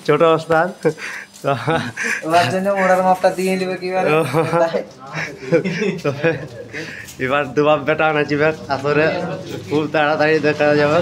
ছোট অবস্থান এবার দুবাব বেটা নাচিবে আসরে খুব তাড়াতাড়ি দেখা যাবে।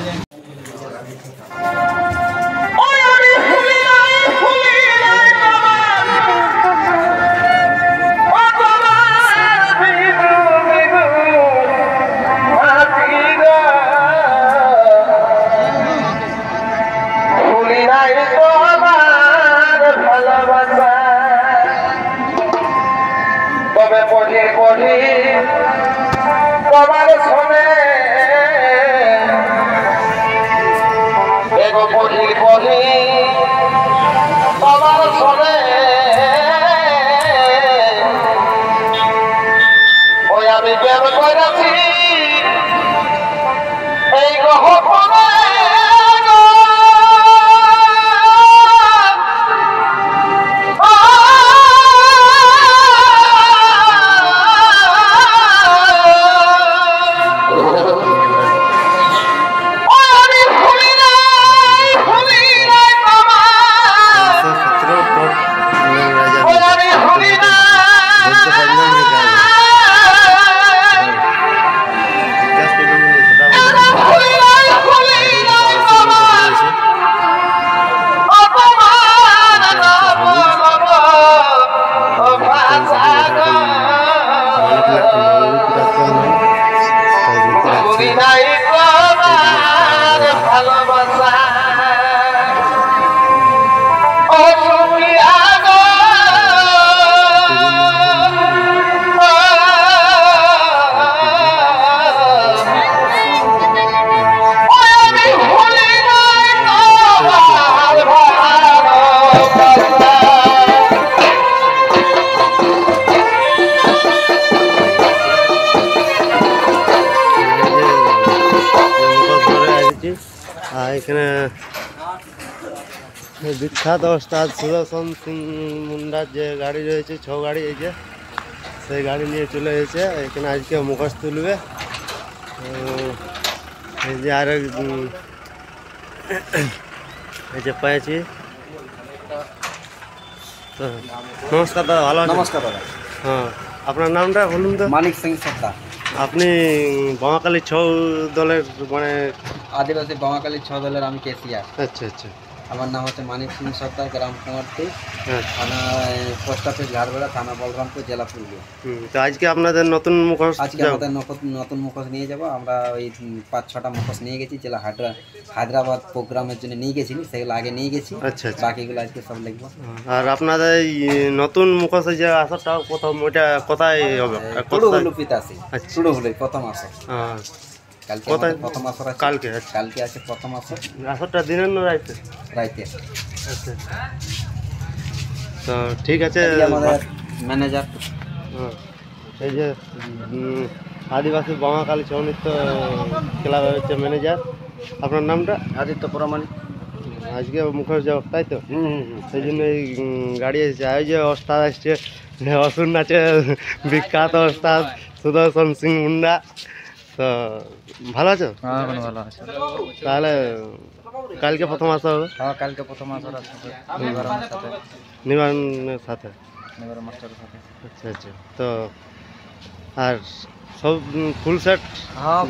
এখানে বিখ্যাত ওস্তাদ সুদর্শন সিং মুন্ডার যে গাড়ি রয়েছে 6 গাড়ি, এই যে সেই গাড়ি নিয়ে চলে এসেছে এখানে আজকে মুখোশ তুলবে। এই যে আর এই যে পেয়েছি। তো নমস্কার দাদা, ভালো আছেন? নমস্কার দাদা। হ্যাঁ, আপনার নামটা বলুন তো। মানিক সিং সর্দার। আপনি বামাকালী 6 দলের মানে আদিবাসী বামাকালী 6 দলের আমি কেসিয়ার। আচ্ছা আচ্ছা। আমার নাম হচ্ছে মানিক সিং সর্দার, গ্রাম কুমারটি, থানা পোস্ট অফিস ঝাড়বেড়া, থানা বলরামপুর, জেলা পুরুলিয়া। তো আজকে আপনাদের নতুন মুখোশ, আজকে আমাদের নতুন মুখোশ নিয়ে যাব। আমরা ওই 5-6টা মুখোশ নিয়ে গেছি, যেটা হায়দ্রাবাদ প্রোগ্রামের জন্য নিয়ে গেছিলি, সেগুলো আগে নিয়ে গেছি। আচ্ছা আচ্ছা। বাকিগুলো আজকে সব লিখবো। আর আপনাদের এই নতুন মুখোশের যে আসরটা প্রথম, ওইটা কোথায় হবে? টুডুহুলুপিতে আছে। টুডুহুলুই প্রথম আসর। কালকে প্রথম আসর আছে। কালকে আছে প্রথম আসর। আসরটা দিনের না রাইতে? রাইতে। আচ্ছা। তো ঠিক আছে। আমাদের ম্যানেজার, এই যে আদিবাসী বামাকালী ছৌ নৃত্য ক্লাবের হচ্ছে ম্যানেজার। আপনার নামটা? আদিত্য প্রামাণিক। আজকে মুখোশ যাও, তাই তো? সেই জন্য এই গাড়ি এসেছে। এই যে ওস্তাদ আসছে, অসুর নাচে বিখ্যাত ওস্তাদ সুদর্শন সিং মুন্ডা। তো ভালো আছো? হ্যাঁ, ভালো আছে। তাহলে কালকে প্রথম আসা হবে? হ্যাঁ, কালকে প্রথম আসর আছে নিবারণের সাথে। আচ্ছা আচ্ছা। তো আর সব ফুল সেট? হ্যাঁ,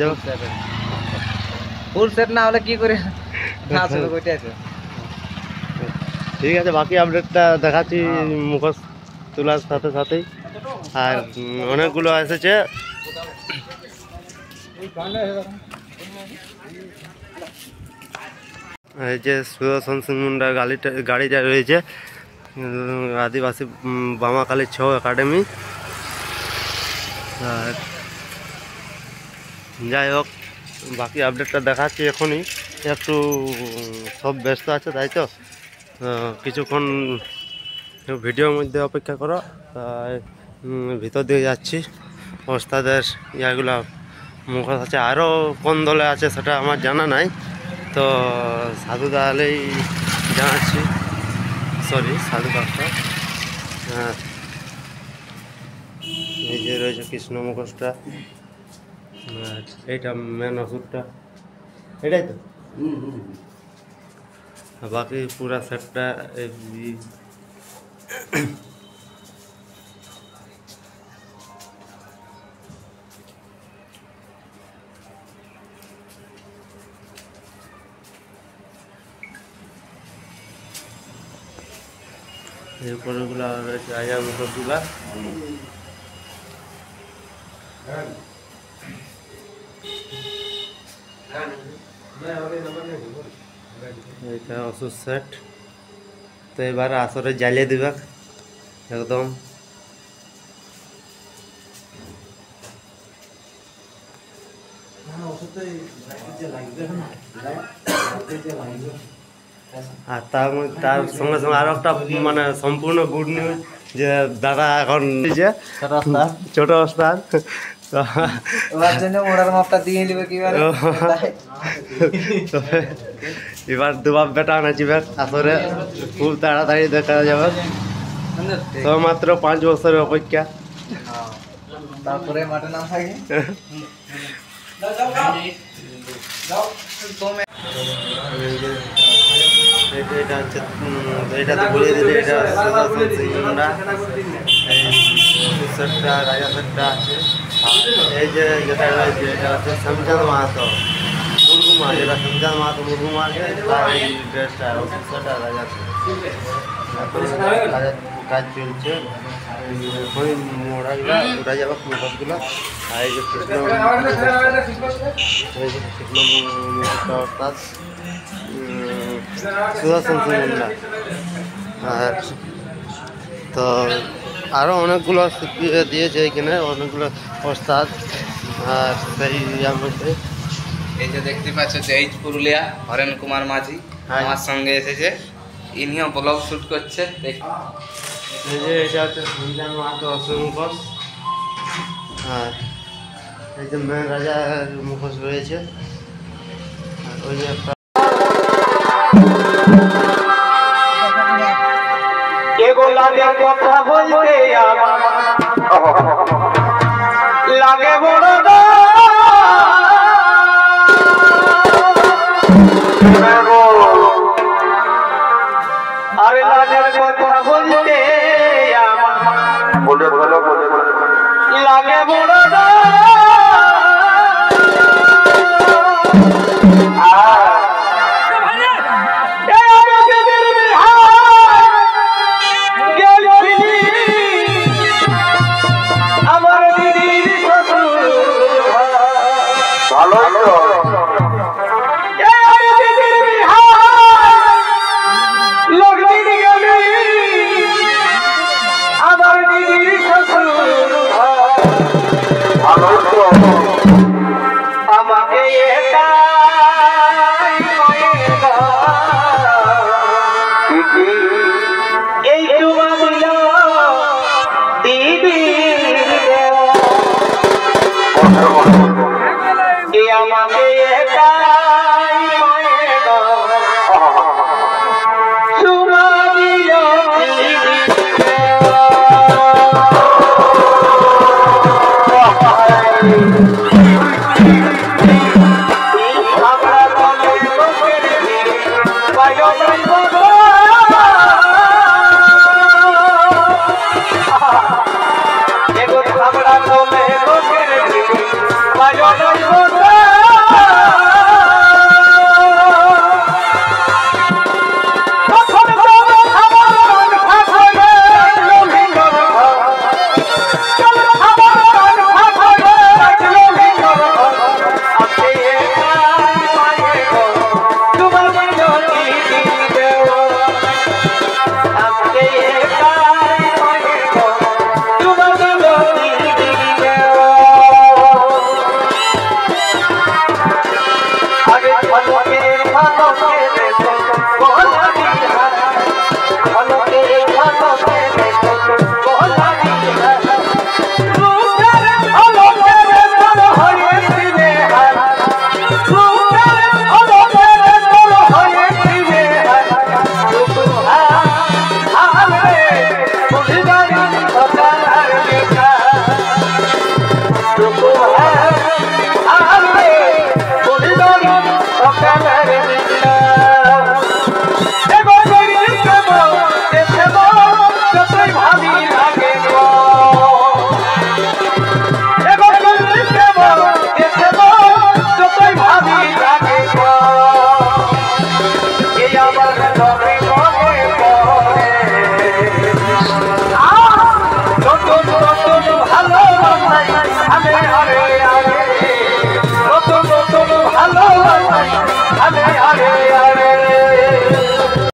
ফুল সেট না হলে কি করে নাচ হবে? ওইটাই আছে। ঠিক আছে, বাকি আপডেটটা দেখাচ্ছি মুখোশ তোলার সাথে সাথেই। আর অনেকগুলো এসেছে। এই যে সুদর্শন সিং মুন্ডার গাড়িটা রয়েছে আদিবাসী বামাকালী 6 একাডেমি। আর যাই হোক, বাকি আপডেটটা দেখাচ্ছি এখনই। একটু সব ব্যস্ত আছে, তাই তো কিছুক্ষণ ভিডিওর মধ্যে অপেক্ষা করো। তাই ভিতর দিয়ে যাচ্ছি। ওস্তাদের ইয়াগুলো মুখোশ আছে, আরও কোন দলে আছে সেটা আমার জানা নাই। তো সাধু দালেই জানাচ্ছি, সরি সাধু কাকা। হ্যাঁ, এই যে রয়েছে কৃষ্ণ মুখোশটা, এইটা মেন ওষুধটা, এটাই তো। बाकी पूरा सेटটা এরপরেগুলো রয়েছে আয়ার মুখগুলা এটা ওষুধ সেট তো এবার আসরে জ্বালিয়ে দিবা একদম আর তার সঙ্গে সঙ্গে আরো একটা মানে সম্পূর্ণ গুড নিউজ যে দাদা এখন যে ছোট ওস্তাদ এবার দুবাব বেটা নাচিবে আসরে খুব তাড়াতাড়ি দেখা যাবে তো মাত্র 5 বছরের অপেক্ষা তারপরে মাঠে নাম থাকে এটা হচ্ছে এটা তো বলে দিলে এটা মুন্ডা সেটটা রাজা সেটটা আছে এই যে যেটা রয়েছে এটা হচ্ছে শ্যামচাঁদ মাহাতো মুরগুমা যেটা শ্যামচাঁদ মাহাতো মুরগুমা আছে তার এই ড্রেসটা সেটটা রাজা রাজা কাজ চলছে ওই মোড়াগুলো উঠা যাবে মুখগুলো আর এই যে কৃষ্ণ অর্থাৎ সুদর্শন সিং মুন্ডা আর তো আরও অনেকগুলো দিয়েছে এখানে অনেকগুলো ওস্তাদ আর সেই ইয়ার মধ্যে এই যে দেখতে পাচ্ছ জয়ীজ পুরুলিয়া হরেন কুমার মাঝি আমার সঙ্গে এসেছে ইনিও ব্লগ শুট করছে এই যে এটা হচ্ছে সঞ্জান মাহাতো অসুর আর এই যে মেন রাজার মুখোশ রয়েছে আর ওই যে একটা কথা বলতে লাগে বড় আরে লাজের কথা বলতে লাগে বড় আমাকে এই দিদি আমাকে